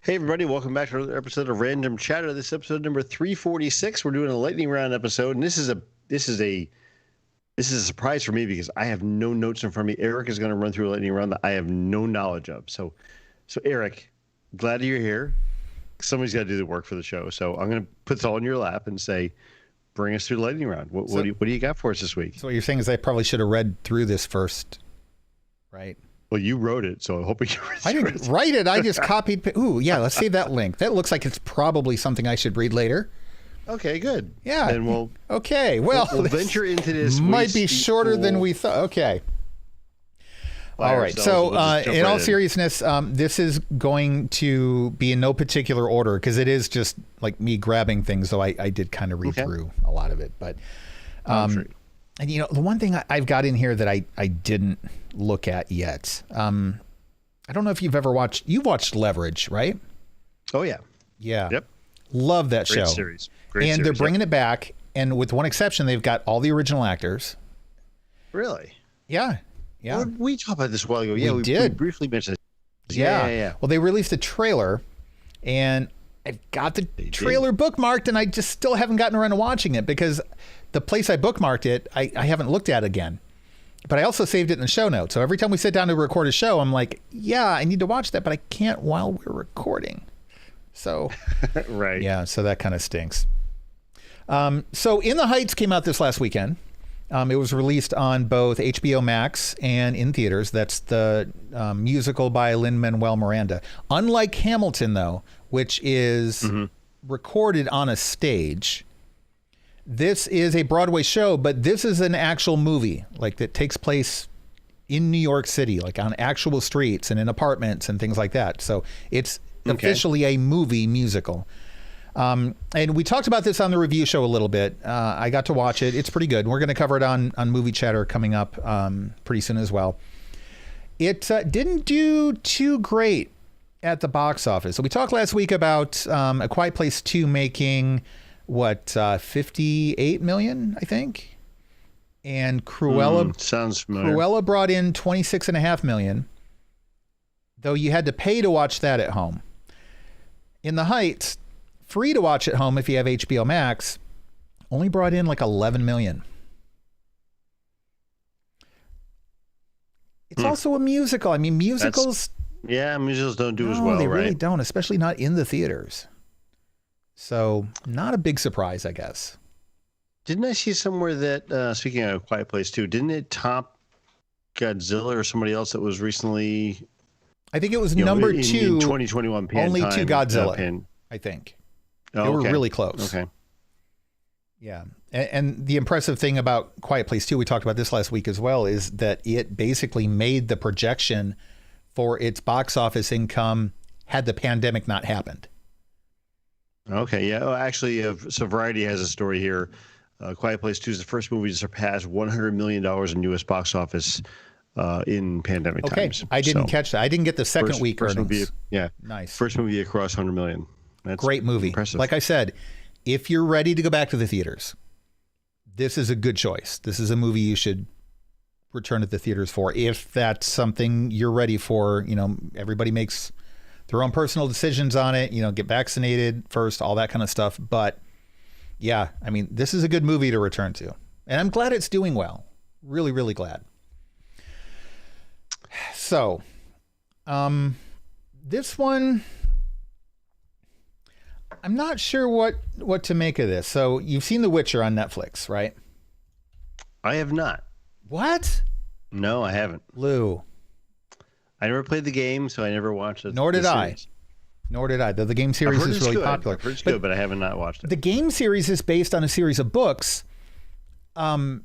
Hey everybody, welcome back to another episode of Random Chatter. This is episode number 346. We're doing a lightning round episode, and this is a surprise for me because I have no notes in front of me. Eric is going to run through a lightning round that I have no knowledge of. So Eric, glad you're here. Somebody's got to do the work for the show. So I'm going to put this all in your lap and say, bring us through the lightning round. What do you got for us this week? So what you're saying is I probably should have read through this first, right? Well, you wrote it, so I'm hoping you read I didn't write it. I just copied. Ooh, yeah, let's save that link. That looks like it's probably something I should read later. Okay, good. Yeah. And we'll venture into this. Might be shorter than we thought. Okay. All right. So in all seriousness, this is going to be in no particular order because it is just like me grabbing things. So I did kind of read through a lot of it. But and you know, the one thing I've got in here that I didn't look at yet. I don't know if you've watched Leverage, right? Oh yeah. Yeah. Yep. Love that Great show. Series. And they're bringing it back. And with one exception, they've got all the original actors. Really? Yeah. Yeah. Well, we talked about this a while ago. Yeah, we briefly mentioned it. Yeah. Well, they released a trailer and I've got the trailer bookmarked and I just still haven't gotten around to watching it because the place I bookmarked it, I haven't looked at again. But I also saved it in the show notes. So every time we sit down to record a show, I'm like, yeah, I need to watch that, but I can't while we're recording. So, right. Yeah, so that kind of stinks. So In the Heights came out this last weekend. It was released on both HBO Max and in theaters. That's the musical by Lin-Manuel Miranda. Unlike Hamilton, though, which is recorded on a stage, this is a Broadway show, but this is an actual movie, like that takes place in New York City, like on actual streets and in apartments and things like that. So it's officially a movie musical. And we talked about this on the review show a little bit. I got to watch it. It's pretty good. We're going to cover it on Movie Chatter coming up pretty soon as well. It didn't do too great at the box office. So we talked last week about A Quiet Place 2 making, 58 million, I think? And Cruella sounds familiar. Cruella brought in 26.5 million, though you had to pay to watch that at home. In the Heights, free to watch at home if you have HBO Max, only brought in like 11 million. It's also a musical. I mean, musicals... musicals don't do as well, they right? really don't, especially not in the theaters. So, not a big surprise, I guess. Didn't I see somewhere that, speaking of Quiet Place 2, didn't it top Godzilla or somebody else that was recently... I think it was number 2. In 2021 pan only time, 2 Godzilla, I think. Oh, they were really close. Okay. Yeah. And the impressive thing about Quiet Place 2, we talked about this last week as well, is that it basically made the projection for its box office income had the pandemic not happened. Okay, yeah. Oh, actually, so Variety has a story here. Quiet Place 2 is the first movie to surpass $100 million in U.S. box office in pandemic times. I didn't catch that. I didn't get the second week earnings. Movie, nice. First movie across 100 million. That's great movie. Impressive. Like I said, if you're ready to go back to the theaters, this is a good choice. This is a movie you should return to the theaters for. If that's something you're ready for, everybody makes their own personal decisions on it, get vaccinated first, all that kind of stuff. But yeah, I mean, this is a good movie to return to. And I'm glad it's doing well. Really, really glad. So, this one, I'm not sure what to make of this. So you've seen The Witcher on Netflix, right? I have not. What? No, I haven't. Lou. I never played the game, so I never watched it. Nor did I. The game series is really popular. I've heard it's good, but I have not watched it. The game series is based on a series of books by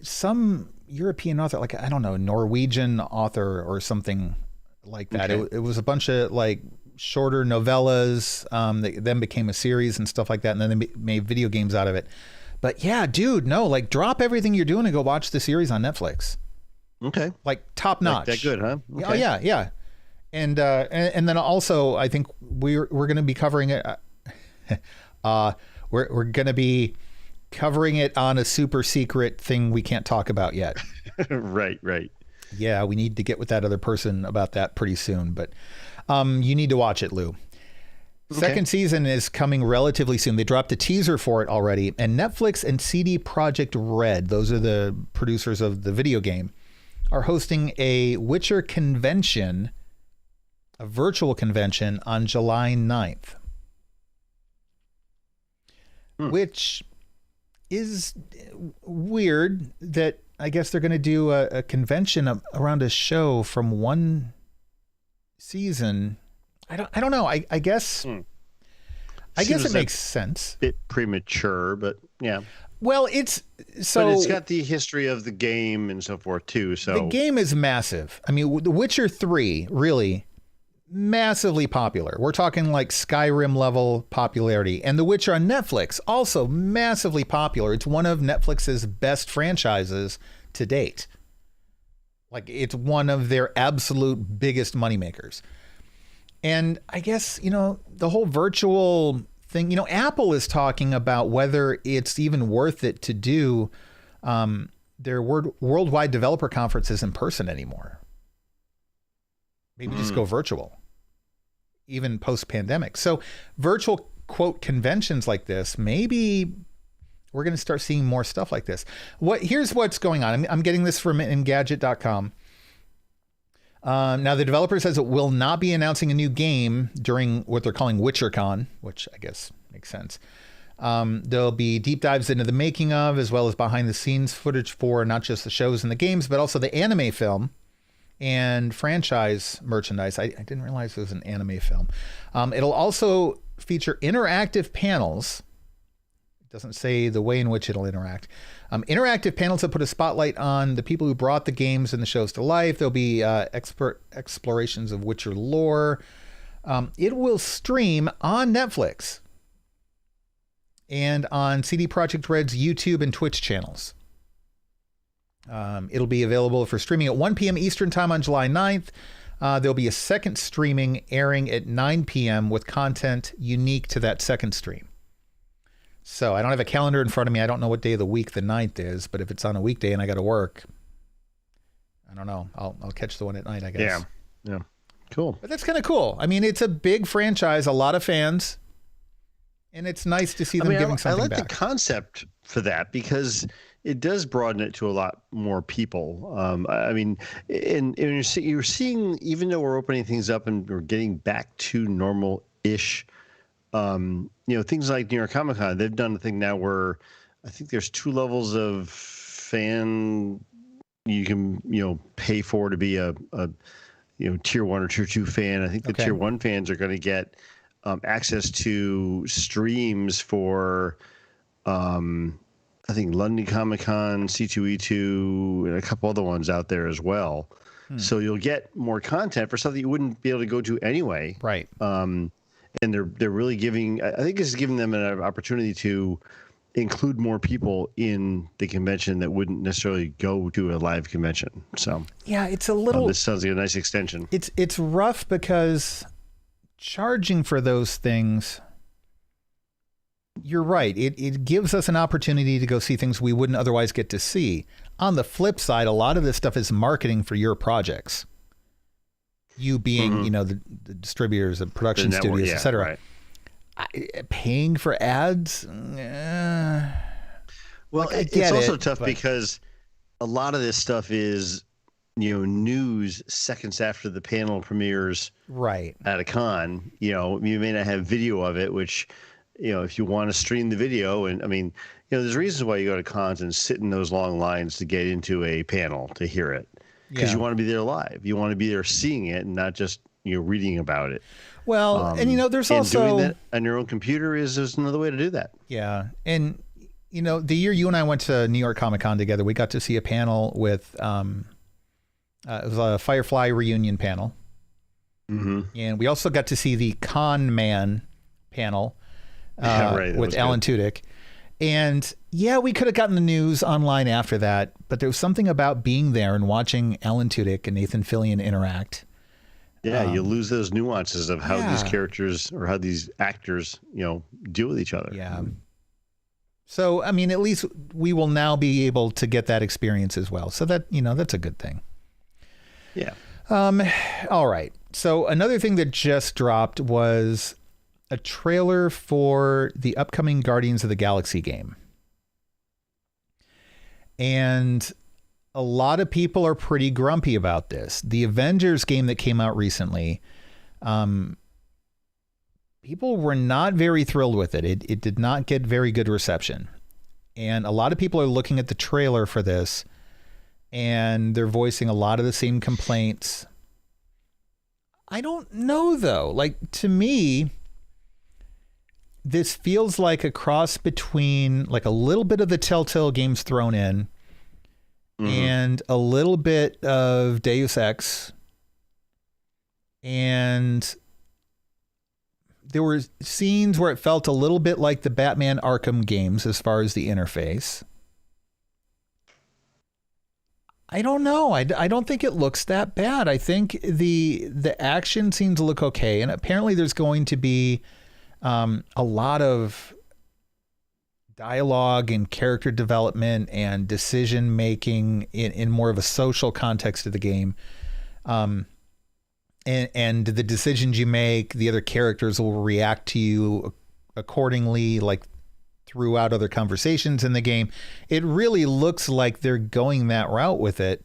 some European author, like, I don't know, Norwegian author or something like that. Okay. It was a bunch of like shorter novellas that then became a series and stuff like that. And then they made video games out of it. But yeah, dude, no, like drop everything you're doing and go watch the series on Netflix. Okay. Like top notch. Like that good, huh? Okay. Oh yeah, yeah. And then also I think we're going to be covering it. We're going to be covering it on a super secret thing we can't talk about yet. Right. Yeah, we need to get with that other person about that pretty soon. But you need to watch it, Lou. Second season is coming relatively soon. They dropped a teaser for it already. And Netflix and CD Projekt Red, those are the producers of the video game, are hosting a Witcher convention, a virtual convention on July 9th. Which is weird that I guess they're going to do a convention around a show from one season. I don't know. I guess I guess it makes sense. Bit premature, but yeah. Well, but it's got the history of the game and so forth too. So the game is massive. I mean, The Witcher 3 really massively popular. We're talking like Skyrim level popularity. And The Witcher on Netflix, also massively popular. It's one of Netflix's best franchises to date. Like, it's one of their absolute biggest moneymakers. And I guess, the whole virtual thing, Apple is talking about whether it's even worth it to do their worldwide developer conferences in person anymore. Maybe just go virtual, even post-pandemic. So virtual, quote, conventions like this, maybe we're going to start seeing more stuff like this. Here's what's going on. I'm getting this from Engadget.com. Now, the developer says it will not be announcing a new game during what they're calling WitcherCon, which I guess makes sense. There'll be deep dives into the making of, as well as behind the scenes footage for not just the shows and the games, but also the anime film and franchise merchandise. I didn't realize it was an anime film. It'll also feature interactive panels. It doesn't say the way in which it'll interact. Interactive panels that put a spotlight on the people who brought the games and the shows to life. There'll be expert explorations of Witcher lore. It will stream on Netflix and on CD Projekt Red's YouTube and Twitch channels. It'll be available for streaming at 1 p.m. Eastern Time on July 9th. There'll be a second streaming airing at 9 p.m. with content unique to that second stream. So I don't have a calendar in front of me. I don't know what day of the week the 9th is, but if it's on a weekday and I got to work, I don't know. I'll catch the one at night, I guess. Yeah. Cool. But that's kind of cool. I mean, it's a big franchise, a lot of fans, and it's nice to see them giving something back. I like the concept for that because it does broaden it to a lot more people. I mean, and you're seeing, even though we're opening things up and we're getting back to normal-ish, things like New York Comic Con, they've done a thing now where I think there's 2 levels of fan you can, pay for to be a tier 1 or tier 2 fan. I think the tier 1 fans are going to get access to streams for, I think London Comic Con, C2E2, and a couple other ones out there as well. So you'll get more content for something you wouldn't be able to go to anyway. Right. And they're really I think this is giving them an opportunity to include more people in the convention that wouldn't necessarily go to a live convention. So yeah, it's a little. This sounds like a nice extension. It's rough because charging for those things. You're right. It gives us an opportunity to go see things we wouldn't otherwise get to see. On the flip side, a lot of this stuff is marketing for your projects. You being, the distributors, the production studios, et cetera. Right. Paying for ads? Well, it's also tough because a lot of this stuff is, news seconds after the panel premieres at a con. You may not have video of it, which, if you want to stream the video, and I mean, there's reasons why you go to cons and sit in those long lines to get into a panel to hear it. Because you want to be there live. You want to be there seeing it and not just, reading about it. Well, and there's also doing that on your own computer is another way to do that. Yeah. And, the year you and I went to New York Comic Con together, we got to see a panel with, it was a Firefly reunion panel. Mm-hmm. And we also got to see the Con Man panel with Alan Tudyk. And yeah, we could have gotten the news online after that, but there was something about being there and watching Alan Tudyk and Nathan Fillion interact. Yeah, you lose those nuances of how these characters or how these actors, deal with each other. Yeah. So, I mean, at least we will now be able to get that experience as well. So that, that's a good thing. Yeah. All right. So another thing that just dropped was a trailer for the upcoming Guardians of the Galaxy game. And a lot of people are pretty grumpy about this. The Avengers game that came out recently, people were not very thrilled with it. It did not get very good reception. And a lot of people are looking at the trailer for this, and they're voicing a lot of the same complaints. I don't know, though. Like, to me, this feels like a cross between like a little bit of the Telltale games thrown in and a little bit of Deus Ex. And there were scenes where it felt a little bit like the Batman Arkham games as far as the interface. I don't know. I don't think it looks that bad. I think the action seems to look okay. And apparently there's going to be a lot of dialogue and character development and decision making in more of a social context of the game. And the decisions you make, the other characters will react to you accordingly, like throughout other conversations in the game. It really looks like they're going that route with it.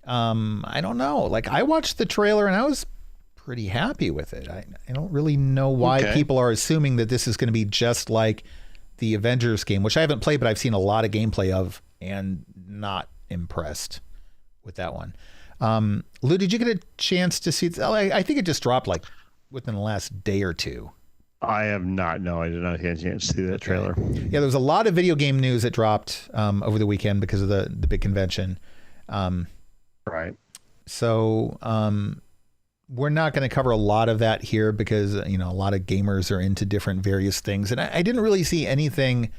I don't know. Like, I watched the trailer and I was pretty happy with it. I don't really know why people are assuming that this is going to be just like the Avengers game, which I haven't played, but I've seen a lot of gameplay of and not impressed with that one. Lou, did you get a chance to see? I think it just dropped like within the last day or two. I have not. No, I did not get a chance to see that trailer. Yeah, there was a lot of video game news that dropped over the weekend because of the big convention. Right. So we're not going to cover a lot of that here because, you know, a lot of gamers are into different various things. And I didn't really see anything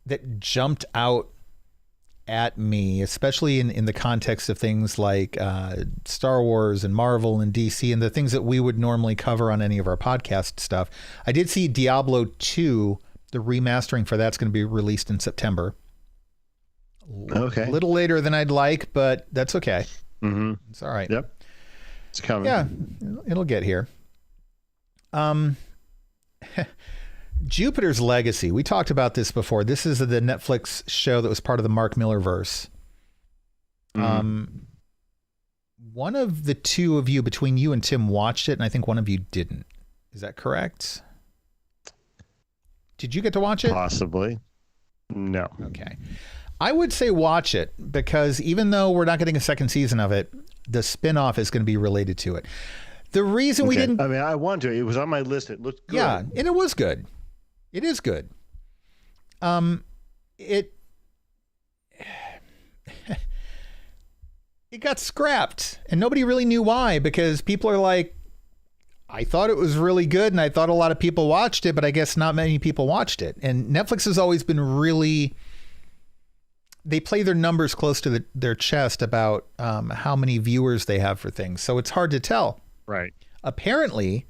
that jumped out at me, especially in the context of things like Star Wars and Marvel and DC and the things that we would normally cover on any of our podcast stuff. I did see Diablo 2, the remastering for that's going to be released in September. Okay. A little later than I'd like, but that's okay. Mm-hmm. It's all right. Yep. It's coming. Yeah, it'll get here. Jupiter's Legacy. We talked about this before. This is the Netflix show that was part of the Mark Miller verse. One of the two of you, between you and Tim, watched it, and I think one of you didn't. Is that correct? Did you get to watch it? Possibly. No. Okay. I would say watch it because even though we're not getting a second season of it, the spinoff is going to be related to it. The reason we didn't... I mean, I want to. It was on my list. It looked good. Yeah, and it was good. It is good. It got scrapped, and nobody really knew why, because people are like, I thought it was really good, and I thought a lot of people watched it, but I guess not many people watched it. And Netflix has always been really... They play their numbers close to their chest about how many viewers they have for things. So it's hard to tell. Right. Apparently,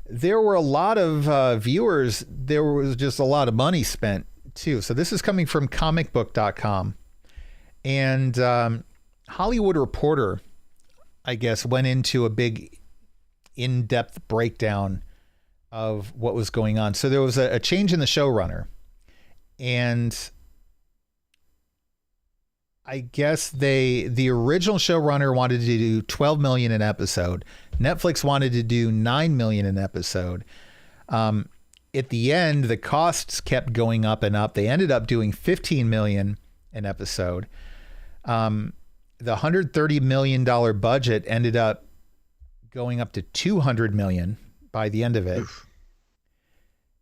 there were a lot of viewers. There was just a lot of money spent, too. So this is coming from comicbook.com. And Hollywood Reporter, I guess, went into a big in-depth breakdown of what was going on. So there was a change in the showrunner. And I guess the original showrunner wanted to do 12 million an episode. Netflix wanted to do 9 million an episode. At the end, the costs kept going up and up. They ended up doing 15 million an episode. The $130 million budget ended up going up to 200 million by the end of it. Oof.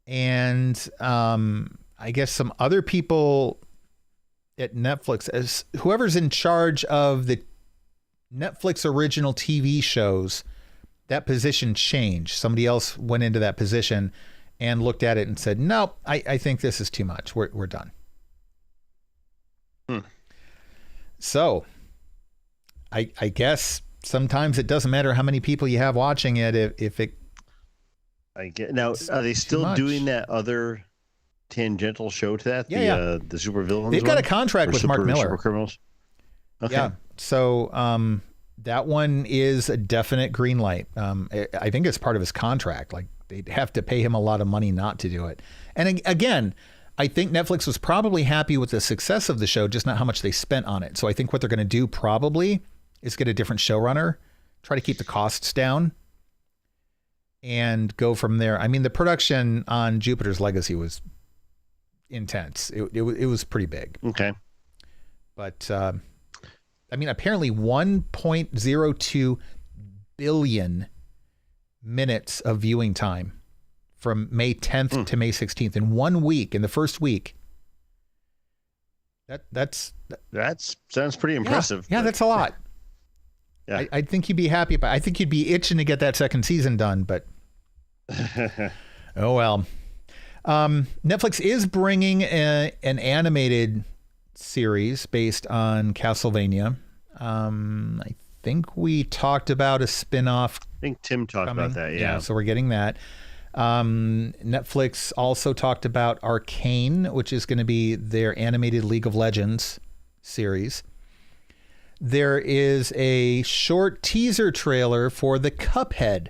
And I guess some other people at Netflix, as whoever's in charge of the Netflix original TV shows, that position changed. Somebody else went into that position and looked at it and said, no, I think this is too much. We're done. So I guess sometimes it doesn't matter how many people you have watching it. If it, I get now, are they still doing that other tangential show to that? The super villains. They've got a contract with Mark Miller. Super criminals. Okay. Yeah. So that one is a definite green light. I think it's part of his contract. Like they'd have to pay him a lot of money not to do it. And again, I think Netflix was probably happy with the success of the show, just not how much they spent on it. So I think what they're going to do probably is get a different showrunner, try to keep the costs down, and go from there. I mean, the production on Jupiter's Legacy was intense. It was pretty big. Okay. But, I mean, apparently 1.02 billion minutes of viewing time from May 10th to May 16th in 1 week, in the first week. That sounds pretty impressive. Yeah, that's a lot. Yeah. I think you'd be happy about it. I think you'd be itching to get that second season done, but oh well. Netflix is bringing an animated series based on Castlevania. I think we talked about a spin-off. I think Tim talked about that, yeah. So we're getting that. Netflix also talked about Arcane, which is going to be their animated League of Legends series. There is a short teaser trailer for the Cuphead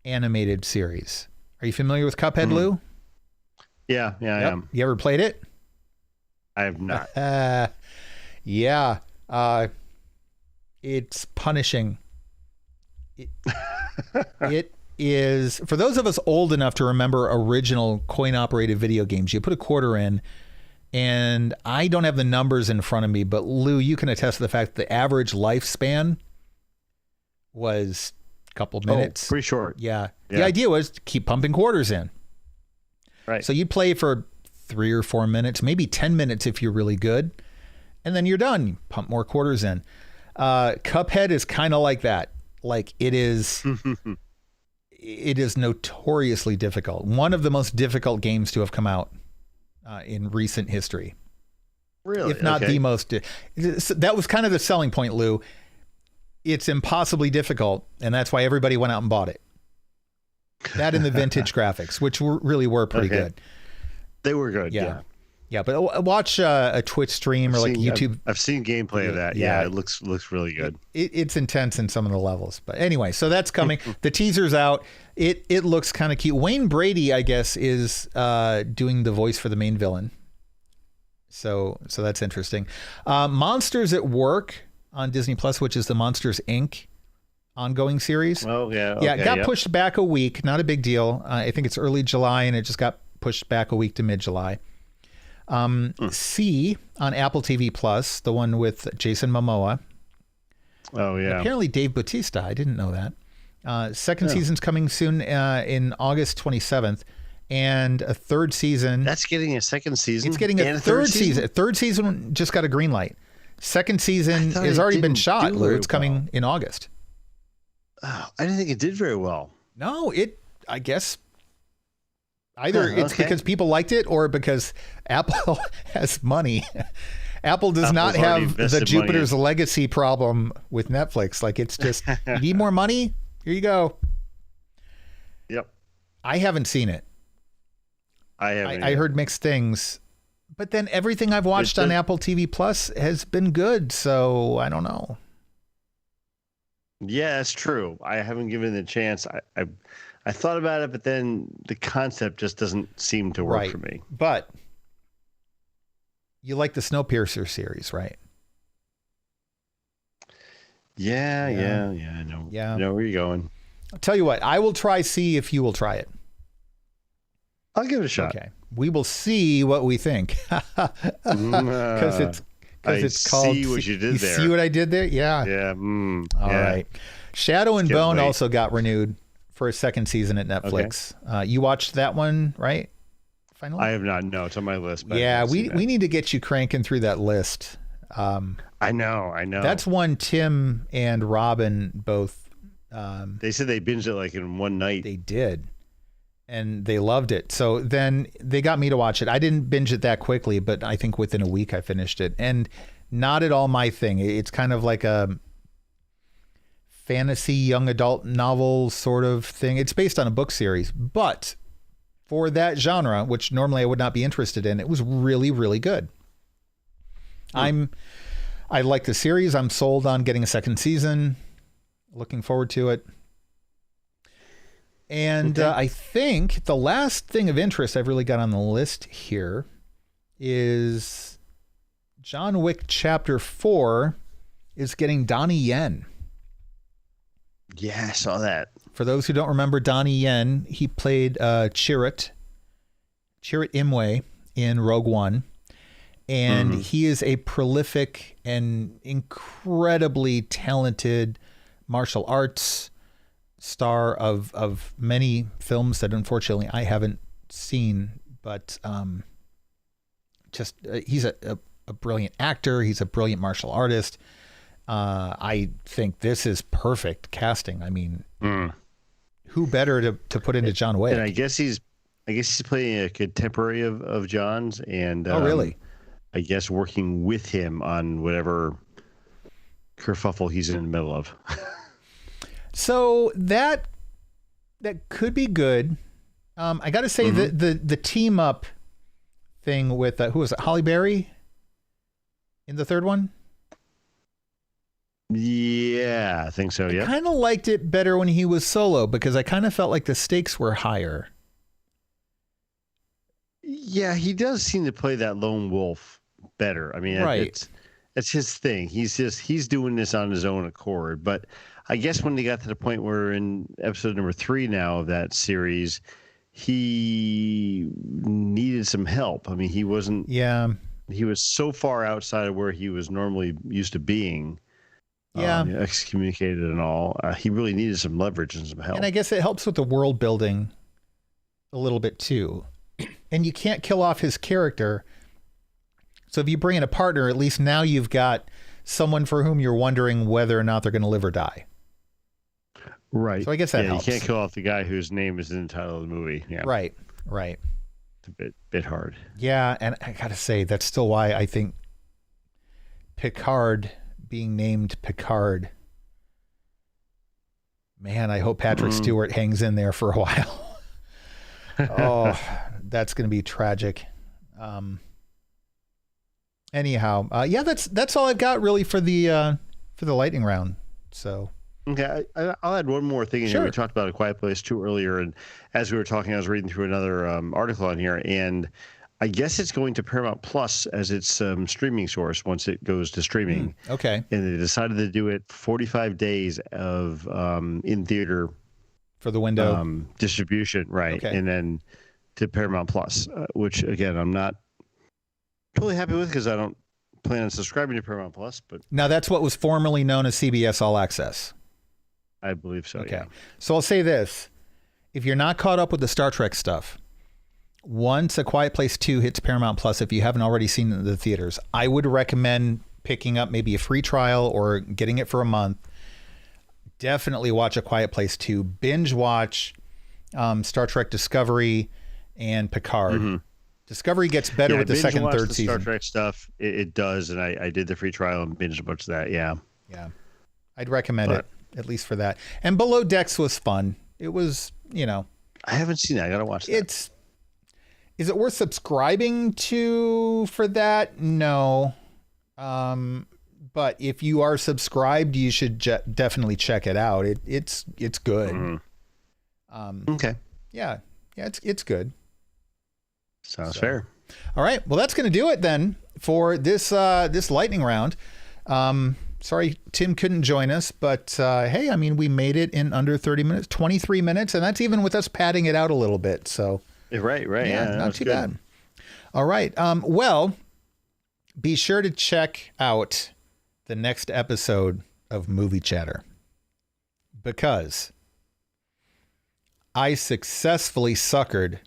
animated series. Are you familiar with Cuphead, Lou? Yeah, I am. You ever played it? I have not. Yeah. It's punishing. It is, for those of us old enough to remember original coin-operated video games, you put a quarter in, and I don't have the numbers in front of me, but Lou, you can attest to the fact that the average lifespan was a couple minutes. Pretty short. Yeah. The idea was to keep pumping quarters in. Right. So you'd play for 3 or 4 minutes, maybe 10 minutes if you're really good, and then you're done. You pump more quarters in. Cuphead is kind of like that. Like it is... It is notoriously difficult. One of the most difficult games to have come out in recent history. Really? If not the most. That was kind of the selling point, Lou. It's impossibly difficult, and that's why everybody went out and bought it. That and the vintage graphics, which really were pretty good. They were good, yeah. Yeah, but watch a Twitch stream or like YouTube. I've seen gameplay of that. Yeah, it looks really good. It's intense in some of the levels. But anyway, so that's coming. The teaser's out. It looks kind of cute. Wayne Brady, I guess, is doing the voice for the main villain. So that's interesting. Monsters at Work on Disney Plus, which is the Monsters, Inc. ongoing series. Oh, yeah. Okay, it got pushed back a week. Not a big deal. I think it's early July, and it just got pushed back a week to mid-July. C on Apple TV Plus, the one with Jason Momoa. Oh, yeah. And apparently Dave Bautista. I didn't know that. Second season's coming soon in August 27th. And a third season. That's getting a second season? It's getting a third season. Third season just got a green light. Second season has already been shot, Lou. It's coming in August. Oh, I didn't think it did very well. No, I guess... Either it's because people liked it or because Apple has money. Apple does not have the Jupiter's Legacy problem with Netflix. Like it's just, you need more money? Here you go. Yep. I haven't seen it. I heard mixed things. But then everything I've watched on Apple TV Plus has been good. So I don't know. Yeah, that's true. I haven't given it a chance. I thought about it, but then the concept just doesn't seem to work for me. But you like the Snowpiercer series, right? Yeah, I know. Yeah. I know where you're going. I'll tell you what, I will try see if you will try it. I'll give it a shot. Okay. We will see what we think. Because it's called See What You Did There. See what I did there? Yeah. Yeah. All right. Shadow and Bone also got renewed for a second season at Netflix. Okay. You watched that one, right? Finally? I have not. No, it's on my list. But yeah, we need to get you cranking through that list. I know. That's one Tim and Robin both. They said they binged it like in one night. They did. And they loved it. So then they got me to watch it. I didn't binge it that quickly, but I think within a week I finished it. And not at all my thing. It's kind of like a fantasy young adult novel sort of thing. It's based on a book series, but for that genre, which normally I would not be interested in, it was really, really good. I'm I like the series. I'm sold on getting a second season. Looking forward to it. And I think the last thing of interest I've really got on the list here is John Wick Chapter 4 is getting Donnie Yen. Yeah, I saw that. For those who don't remember Donnie Yen, he played Chirrut Imwe in Rogue One. And he is a prolific and incredibly talented martial arts star of many films that unfortunately I haven't seen, but he's a brilliant actor. He's a brilliant martial artist. I think this is perfect casting. I mean, who better to put into John Wick? And I guess he's playing a contemporary of John's, and oh really? I guess working with him on whatever kerfuffle he's in the middle of. So that could be good. I got to say the team up thing with who was it? Halle Berry in the third one. Yeah, I think so. Yeah, I kind of liked it better when he was solo because I kind of felt like the stakes were higher. Yeah, he does seem to play that lone wolf better. I mean, right. It's his thing. He's doing this on his own accord. But I guess when they got to the point where in episode number 3 now of that series, he needed some help. I mean, he wasn't. Yeah. He was so far outside of where he was normally used to being. Yeah. Excommunicated and all. He really needed some leverage and some help. And I guess it helps with the world building a little bit too. And you can't kill off his character. So if you bring in a partner, at least now you've got someone for whom you're wondering whether or not they're going to live or die. Right. So I guess that helps. You can't kill off the guy whose name is in the title of the movie. Yeah. Right. It's a bit hard. Yeah, and I got to say, that's still why I think Picard being named Picard. Man, I hope Patrick Stewart hangs in there for a while. Oh, that's going to be tragic. Anyhow, yeah, that's all I've got really for the lightning round. So okay, I'll add one more thing in here. We talked about A Quiet Place 2 earlier, and as we were talking, I was reading through another article on here, and I guess it's going to Paramount Plus as its streaming source once it goes to streaming. Okay, and they decided to do it 45 days of in theater for the window distribution, right? Okay. And then to Paramount Plus, which again I'm not totally happy with because I don't plan on subscribing to Paramount Plus. But now that's what was formerly known as CBS All Access. I believe so. Okay, yeah. So I'll say this: if you're not caught up with the Star Trek stuff, once A Quiet Place 2 hits Paramount Plus, if you haven't already seen it in the theaters, I would recommend picking up maybe a free trial or getting it for a month. Definitely watch A Quiet Place 2. Binge watch Star Trek Discovery and Picard. Discovery gets better with the second and third season. Star Trek stuff, it does, and I did the free trial and binged a bunch of that. Yeah. I'd recommend it, at least for that. And Below Decks was fun. It was, I haven't seen that. I gotta watch that. Is it worth subscribing to for that? No. But if you are subscribed, you should definitely check it out. It's good. Okay. Yeah, it's good. Sounds fair. All right. Well, that's going to do it then for this lightning round. Sorry, Tim couldn't join us, but hey, I mean, we made it in under 30 minutes, 23 minutes, and that's even with us padding it out a little bit. So right. Yeah, not too bad. All right. Well, be sure to check out the next episode of Movie Chatter, because I successfully suckered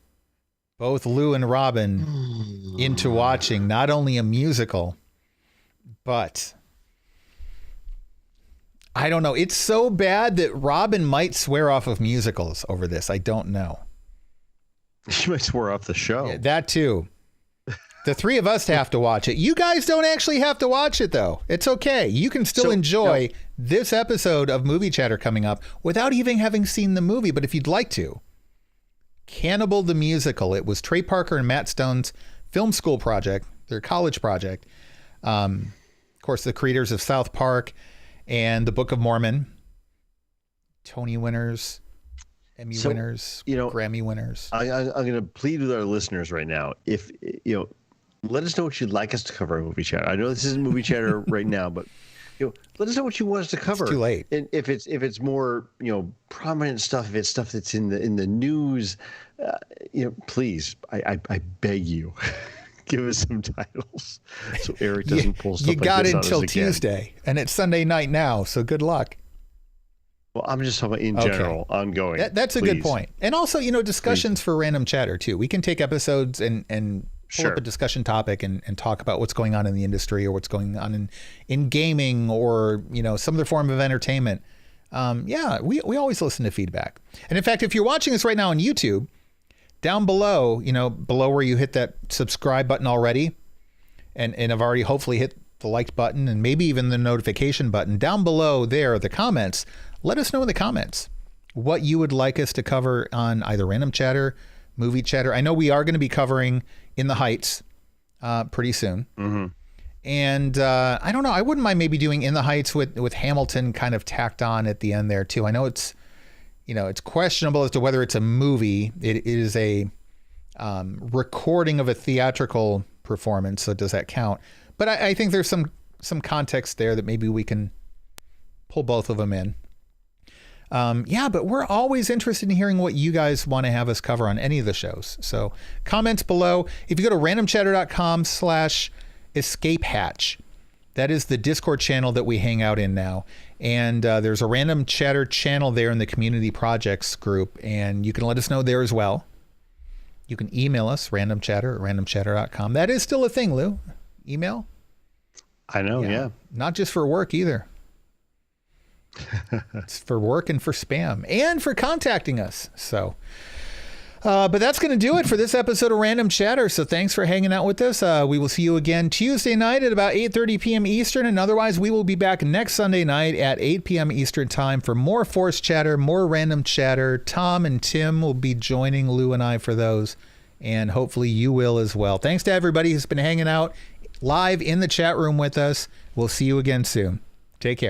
both Lou and Robin into watching not only a musical, but I don't know. It's so bad that Robin might swear off of musicals over this. I don't know. She might swear off the show. Yeah, that too. The three of us have to watch it. You guys don't actually have to watch it, though. It's okay. You can still enjoy this episode of Movie Chatter coming up without even having seen the movie. But if you'd like to, Cannibal the Musical. It was Trey Parker and Matt Stone's film school project, their college project. Of course, the creators of South Park and the Book of Mormon, Tony winners, Emmy winners, Grammy winners. I'm going to plead with our listeners right now. If let us know what you'd like us to cover on Movie Chatter. I know this isn't Movie Chatter right now, but let us know what you want us to cover. It's too late. And if it's more prominent stuff, if it's stuff that's in the news, please, I beg you, give us some titles so Eric doesn't pull stuff. You got like this until on us again. Tuesday, and it's Sunday night now, so good luck. Well, I'm just talking about in general, ongoing. That's a good point. And also, discussions for Random Chatter too. We can take episodes and pull up a discussion topic and talk about what's going on in the industry or what's going on in gaming or, some other form of entertainment. We always listen to feedback. And in fact, if you're watching this right now on YouTube, down below, below where you hit that subscribe button already, and have already hopefully hit the like button and maybe even the notification button, down below there, the comments, let us know in the comments what you would like us to cover on either Random Chatter, Movie Chatter. I know we are going to be covering In the Heights pretty soon. Mm-hmm. And I don't know, I wouldn't mind maybe doing In the Heights with Hamilton kind of tacked on at the end there too. I know it's questionable as to whether it's a movie. It is a recording of a theatrical performance, so does that count? But I think there's some context there that maybe we can pull both of them in. But we're always interested in hearing what you guys want to have us cover on any of the shows. So comments below. If you go to randomchatter.com/escape hatch, that is the Discord channel that we hang out in now. And there's a Random Chatter channel there in the community projects group, and you can let us know there as well. You can email us, randomchatter@randomchatter.com. That is still a thing, Lou. Email? I know, yeah. Not just for work either. It's for work and for spam and for contacting us. So, but that's going to do it for this episode of Random Chatter. So thanks for hanging out with us. We will see you again Tuesday night at about 8:30 p.m. Eastern. And otherwise, we will be back next Sunday night at 8 p.m. Eastern time for more Force Chatter, more Random Chatter. Tom and Tim will be joining Lou and I for those. And hopefully you will as well. Thanks to everybody who's been hanging out live in the chat room with us. We'll see you again soon. Take care.